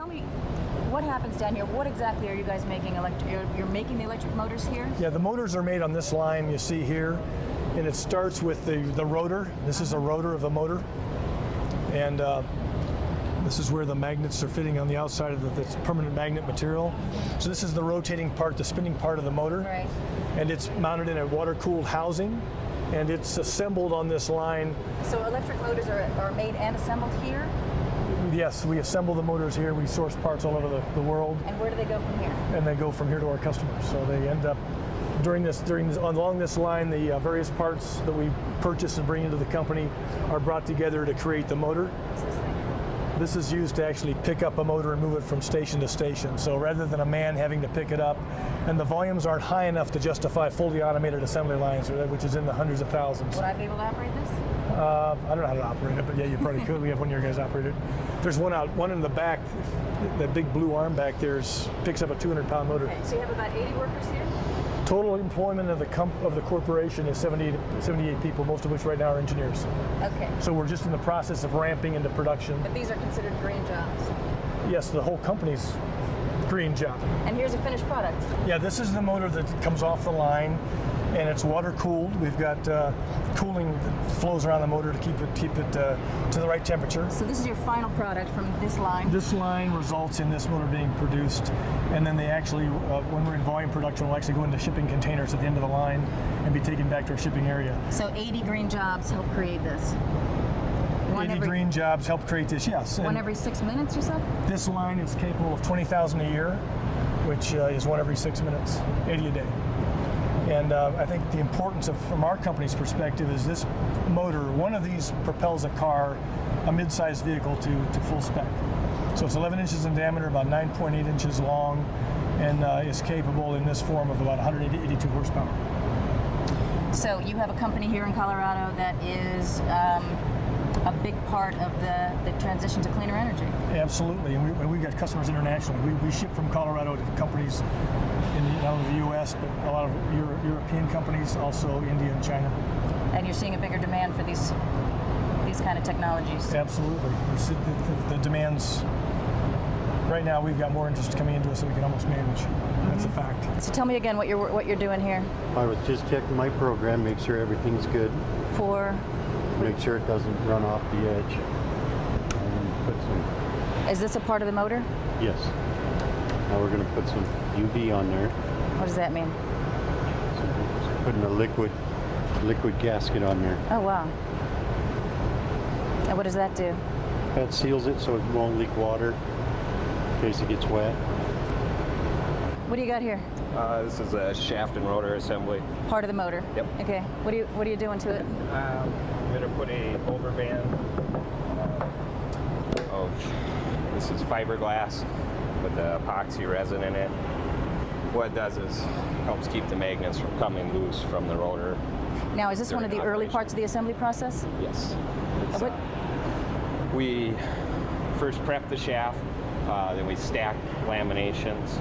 tell me, what happens down here? What exactly are you guys making? You're making the electric motors here? Yeah, the motors are made on this line you see here, and it starts with the rotor. This is a rotor of the motor, and this is where the magnets are fitting on the outside of this permanent magnet material. So this is the rotating part, the spinning part of the motor. Right. And it's mounted in a water-cooled housing, and it's assembled on this line. So electric motors are made and assembled here? Yes, we assemble the motors here. We source parts all over the world. And where do they go from here? And they go from here to our customers. So they end up, along this line, the various parts that we purchase and bring into the company are brought together to create the motor. What's this thing? This is used to actually pick up a motor and move it from station to station. So rather than a man having to pick it up, and the volumes aren't high enough to justify fully automated assembly lines, which is in the hundreds of thousands. Would I be able to operate this? I don't know how to operate it, but yeah, you probably could. We have one of your guys operate it. There's one in the back, that big blue arm back there picks up a 200-pound motor. Okay, so you have about 80 workers here? Total employment of the corporation is 78 people, most of which right now are engineers. Okay. So we're just in the process of ramping into production. But these are considered green jobs? Yes, the whole company's green job. And here's a finished product. Yeah, this is the motor that comes off the line, and it's water cooled. We've got cooling that flows around the motor to keep it to the right temperature. So this is your final product from this line? This line results in this motor being produced, and then they actually, when we're in volume production, we'll actually go into shipping containers at the end of the line and be taken back to our shipping area. So 80 green jobs help create this? 80 green jobs help create this, yes. One every 6 minutes, you said? This line is capable of 20,000 a year, which is one every 6 minutes, 80 a day. And I think the importance from our company's perspective is this motor, one of these propels a car, a mid-sized vehicle to full spec. So it's 11 inches in diameter, about 9.8 inches long, and is capable in this form of about 182 horsepower. So you have a company here in Colorado that is a big part of the transition to cleaner energy. Absolutely, and we've got customers internationally. We ship from Colorado to companies in not only the U.S., but a lot of European companies, also India and China. And you're seeing a bigger demand for these kind of technologies? Absolutely. The demands, right now we've got more interest coming into us than we can almost manage. That's a fact. So tell me again what you're doing here. I was just checking my program, make sure everything's good. For? Make sure it doesn't run off the edge. And put some. Is this a part of the motor? Yes. Now we're going to put some UV on there. What does that mean? So we're just putting a liquid gasket on there. Oh wow. And what does that do? That seals it so it won't leak water in case it gets wet. What do you got here? This is a shaft and rotor assembly. Part of the motor? Yep. Okay. What are you doing to it? I'm going to put a overband of, this is fiberglass with the epoxy resin in it. What it does is helps keep the magnets from coming loose from the rotor. Now, is this one of the early parts of the assembly process? Yes. We first prep the shaft, then we stack laminations.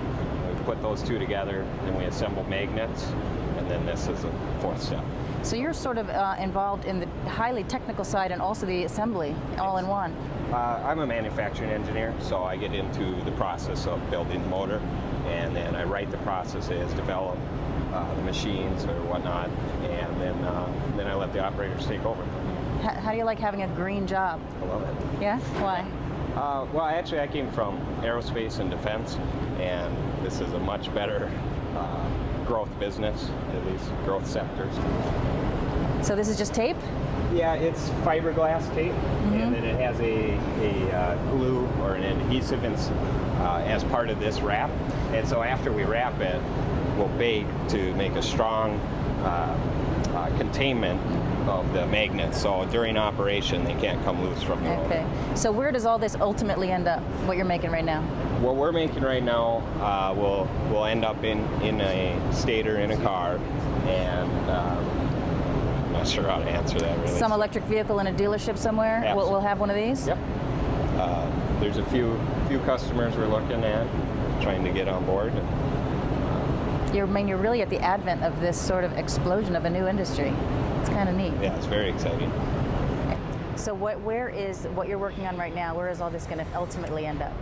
We put those two together, then we assemble magnets, and then this is the fourth step. So you're sort of involved in the highly technical side and also the assembly all in one. I'm a manufacturing engineer, so I get into the process of building the motor, and then I write the processes, develop the machines or whatnot, and then I let the operators take over. How do you like having a green job? I love it. Yeah? Why? Well, actually, I came from aerospace and defense, and this is a much better growth business, at least growth sectors. So this is just tape? Yeah, it's fiberglass tape, and then it has a glue or an adhesive as part of this wrap. And so after we wrap it, we'll bake to make a strong containment of the magnets. So during operation, they can't come loose from the rotor. Okay. So where does all this ultimately end up, what you're making right now? What we're making right now will end up in a stator in a car, and I'm not sure how to answer that really. Some electric vehicle in a dealership somewhere will have one of these? Yep. There's a few customers we're looking at, trying to get on board. You're really at the advent of this sort of explosion of a new industry. It's kind of neat. Yeah, it's very exciting. So where is what you're working on right now? Where is all this going to ultimately end up?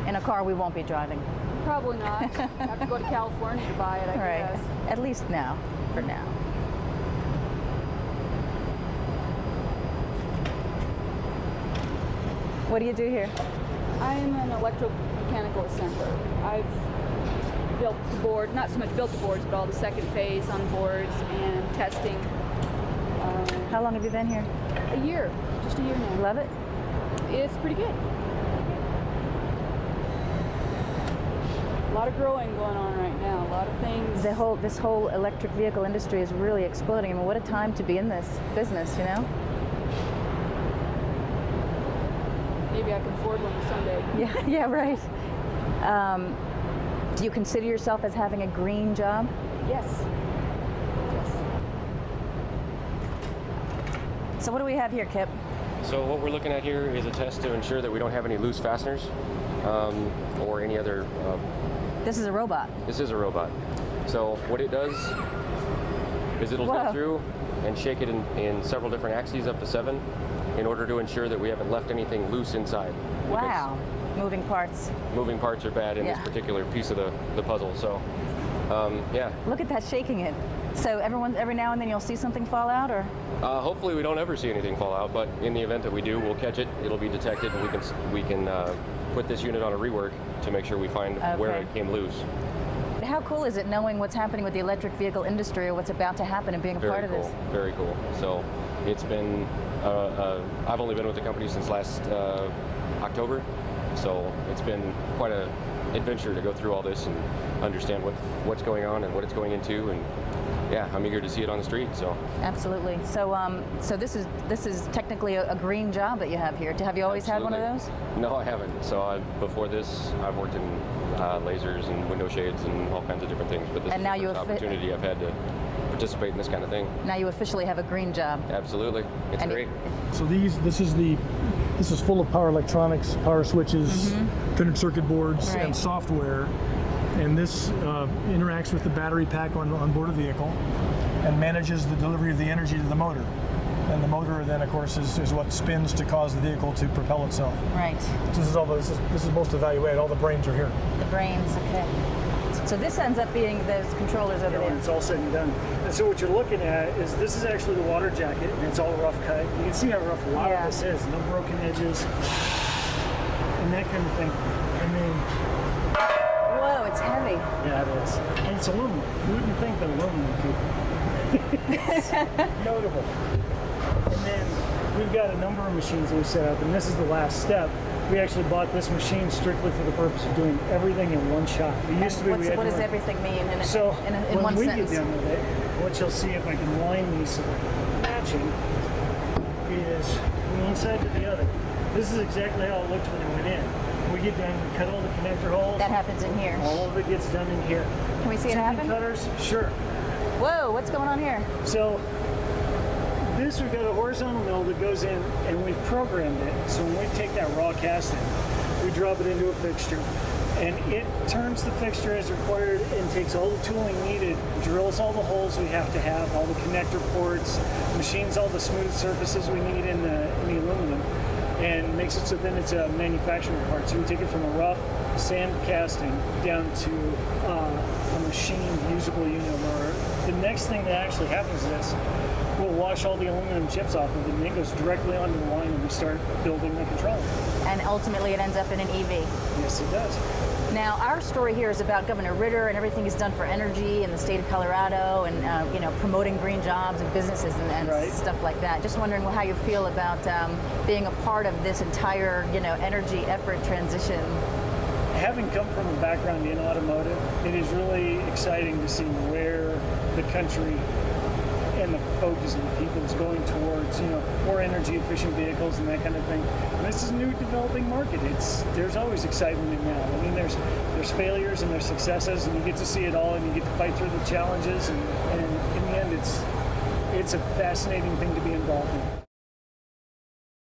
in a car we won't be driving. Probably not. Have to go to California to buy it, I guess. At least now, for now. What do you do here? I'm an electromechanical assembler. I've built the board, not so much built the boards, but all the second phase on boards and testing. How long have you been here? A year, just a year now. Love it? It's pretty good. A lot of growing going on right now, a lot of things. This whole electric vehicle industry is really exploding. I mean, what a time to be in this business, you know? Maybe I can afford one someday. Yeah, right. Do you consider yourself as having a green job? Yes. So what do we have here, Kip? So what we're looking at here is a test to ensure that we don't have any loose fasteners or any other. This is a robot. This is a robot. So what it does is it'll go through and shake it in several different axes, up to 7, in order to ensure that we haven't left anything loose inside. Wow. Moving parts. Moving parts are bad in this particular piece of the puzzle. So yeah. Look at that, shaking it. So every now and then you'll see something fall out, or? Hopefully we don't ever see anything fall out, but in the event that we do, we'll catch it. It'll be detected, and we can put this unit on a rework to make sure we find where it came loose. How cool is it knowing what's happening with the electric vehicle industry, or what's about to happen, and being a part of this? Very cool. So it's been, I've only been with the company since last October, so it's been quite an adventure to go through all this and understand what's going on and what it's going into, and yeah, I'm eager to see it on the street. So absolutely. So so this is technically a green job that you have here. Have you always had one of those? No, I haven't. So before this, I've worked in lasers and window shades and all kinds of different things. But this is the first opportunity I've had to participate in this kind of thing. Now you officially have a green job. Absolutely, it's great. So this is full of power electronics, power switches, printed circuit boards, and software. And this interacts with the battery pack on board a vehicle and manages the delivery of the energy to the motor. And the motor then, of course, is what spins to cause the vehicle to propel itself. Right. This is most of the value add. All the brains are here. The brains, okay. So this ends up being those controllers over there. When it's all said and done. And so what you're looking at is this is actually the water jacket, and it's all rough cut. You can see how rough a lot of this is. No broken edges and that kind of thing. And then whoa, it's heavy. yeah, it is. And it's aluminum. You wouldn't think that aluminum could. It's notable. And then we've got a number of machines that we set up, and this is the last step. We actually bought this machine strictly for the purpose of doing everything in one shot. It used to be what does everything mean in one when we sentence? get done with it, what you'll see if I can line these so they're matching is from one side to the other. This is exactly how it looked when it went in. We get done, we cut all the connector holes. That happens in here. All of it gets done in here. Can we see it happen? Cutters, sure. Whoa, what's going on here? So this, we've got a horizontal mill that goes in, and we've programmed it. So when we take that raw casting, we drop it into a fixture, and it turns the fixture as required and takes all the tooling needed, drills all the holes we have to have, all the connector ports, machines all the smooth surfaces we need in the aluminum, and makes it so then it's a manufacturing part. So we take it from a rough sand casting down to a machined usable unit motor. The next thing that actually happens is this. We'll wash all the aluminum chips off of it, and it goes directly onto the line, and we start building the controller. And ultimately it ends up in an EV. Yes, it does. Now, our story here is about Governor Ritter and everything he's done for energy in the state of Colorado, and you know, promoting green jobs and businesses and stuff like that. Just wondering how you feel about being a part of this entire, you know, energy effort transition. Having come from a background in automotive, it is really exciting to see where the country and the focus of the people is going towards, you know, more energy efficient vehicles and that kind of thing. And this is a new developing market. There's always excitement in that. I mean, there's failures and there's successes, and you get to see it all, and you get to fight through the challenges, and in the end, it's a fascinating thing to be involved in.